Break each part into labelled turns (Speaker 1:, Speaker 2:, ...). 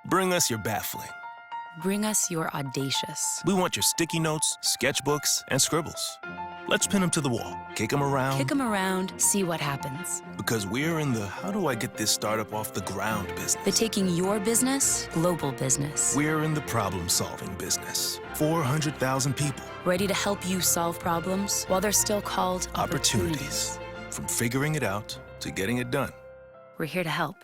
Speaker 1: Bring us your baffling.
Speaker 2: Bring us your audacious.
Speaker 1: We want your sticky notes, sketchbooks, and scribbles. Let's pin them to the wall, kick them around.
Speaker 2: Kick them around, see what happens.
Speaker 1: Because we're in the how do I get this startup off the ground business.
Speaker 2: The taking your business, global business.
Speaker 1: We're in the problem-solving business. 400,000 people.
Speaker 2: Ready to help you solve problems while they're still called opportunities.
Speaker 1: From figuring it out to getting it done.
Speaker 2: We're here to help.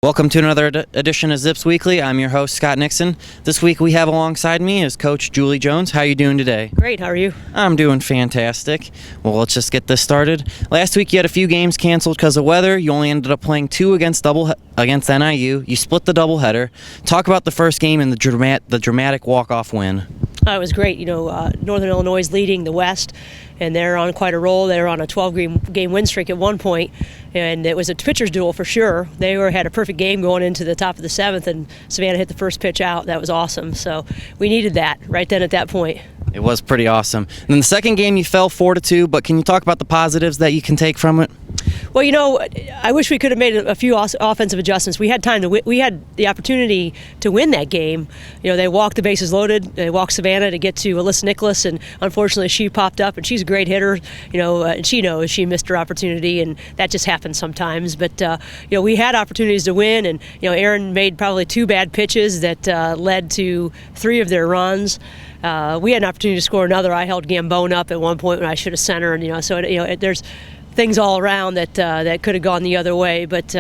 Speaker 3: Welcome to another edition of Zips Weekly. I'm your host, Scott Nixon. This week we have alongside me is Coach Julie Jones. How are you doing today?
Speaker 4: Great. How are you?
Speaker 3: I'm doing fantastic. Well, let's just get this started. Last week you had a few games canceled because of weather. You only ended up playing two against NIU. You split the doubleheader. Talk about the first game and the dramatic walk-off win.
Speaker 4: It was great. Northern Illinois is leading the West, and they're on quite a roll. They were on a 12-game win streak at one point, and it was a pitcher's duel for sure. They had a perfect game going into the top of the seventh, and Savannah hit the first pitch out. That was awesome. So we needed that right then at that point.
Speaker 3: It was pretty awesome. And then the second game you fell 4-2, but can you talk about the positives that you can take from it?
Speaker 4: Well, I wish we could have made a few offensive adjustments. We had time to we had the opportunity to win that game. They walked the bases loaded. They walked Savannah to get to Alyssa Nicholas, and unfortunately she popped up, and she's a great hitter. And she knows she missed her opportunity, and that just happens sometimes. But we had opportunities to win, and Aaron made probably two bad pitches that led to three of their runs. We had an opportunity to score another. I held Gambone up at one point when I should have centered, there's things all around that could have gone the other way. But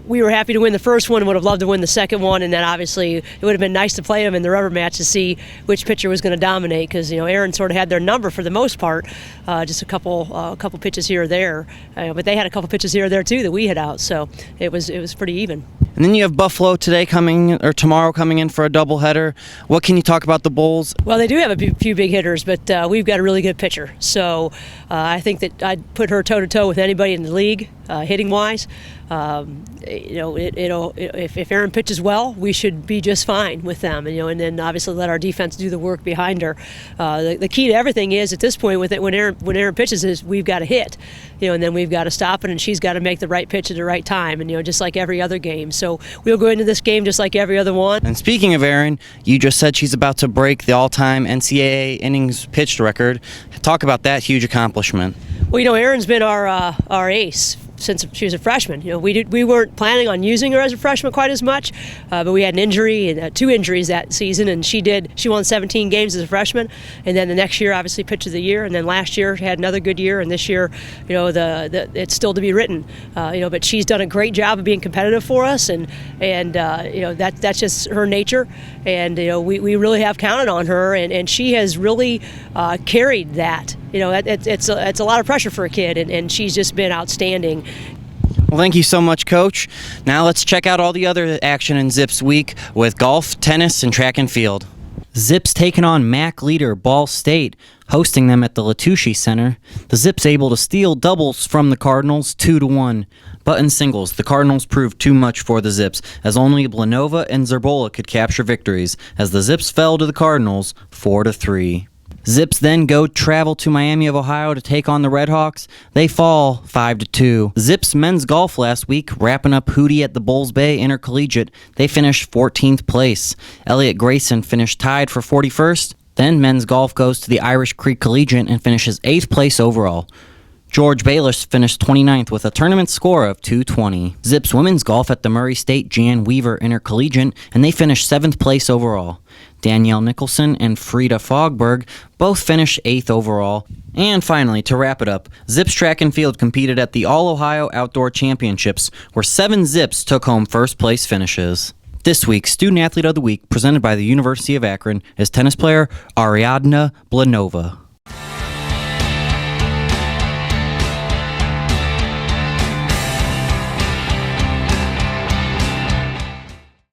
Speaker 4: we were happy to win the first one. Would have loved to win the second one, and then obviously it would have been nice to play them in the rubber match to see which pitcher was going to dominate. Because Aaron sort of had their number for the most part, just a couple pitches here or there. But they had a couple pitches here or there too that we hit out. So it was pretty even.
Speaker 3: And then you have Buffalo tomorrow coming in for a doubleheader. What can you talk about the Bulls?
Speaker 4: Well, they do have a few big hitters, but we've got a really good pitcher. So I think that I'd put her toe-to-toe with anybody in the league, hitting-wise. If Aaron pitches well, we should be just fine with them. And then obviously let our defense do the work behind her. The key to everything is at this point when Aaron pitches is we've got to hit, and then we've got to stop it, and she's got to make the right pitch at the right time, and just like every other game. So we'll go into this game just like every other one.
Speaker 3: And speaking of Aaron, you just said she's about to break the all-time NCAA innings pitched record. Talk about that huge accomplishment.
Speaker 4: Well, Aaron's been our ace since she was a freshman. We weren't planning on using her as a freshman quite as much, but we had an injury and two injuries that season, and she won 17 games as a freshman, and then the next year obviously pitch of the year, and then last year had another good year, and this year it's still to be written. But she's done a great job of being competitive for us, and that's just her nature, and we really have counted on her, and she has really carried that. It's a lot of pressure for a kid, and she's just been outstanding.
Speaker 3: Well, thank you so much, Coach. Now let's check out all the other action in Zips Week with golf, tennis, and track and field. Zips taking on MAC leader Ball State, hosting them at the Latouche Center. The Zips able to steal doubles from the Cardinals 2-1. But in singles, the Cardinals proved too much for the Zips, as only Blanova and Zerbola could capture victories, as the Zips fell to the Cardinals 4-3. Zips then travel to Miami of Ohio to take on the Redhawks. They fall 5-2. Zips men's golf last week, wrapping up Hootie at the Bulls Bay Intercollegiate. They finished 14th place. Elliot Grayson finished tied for 41st. Then men's golf goes to the Irish Creek Collegiate and finishes 8th place overall. George Bayless finished 29th with a tournament score of 220. Zips women's golf at the Murray State Jan Weaver Intercollegiate, and they finished 7th place overall. Danielle Nicholson and Frida Fogberg both finished 8th overall. And finally, to wrap it up, Zips Track and Field competed at the All-Ohio Outdoor Championships, where 7 Zips took home first place finishes. This week's Student Athlete of the Week, presented by the University of Akron, is tennis player Ariadna Blanova.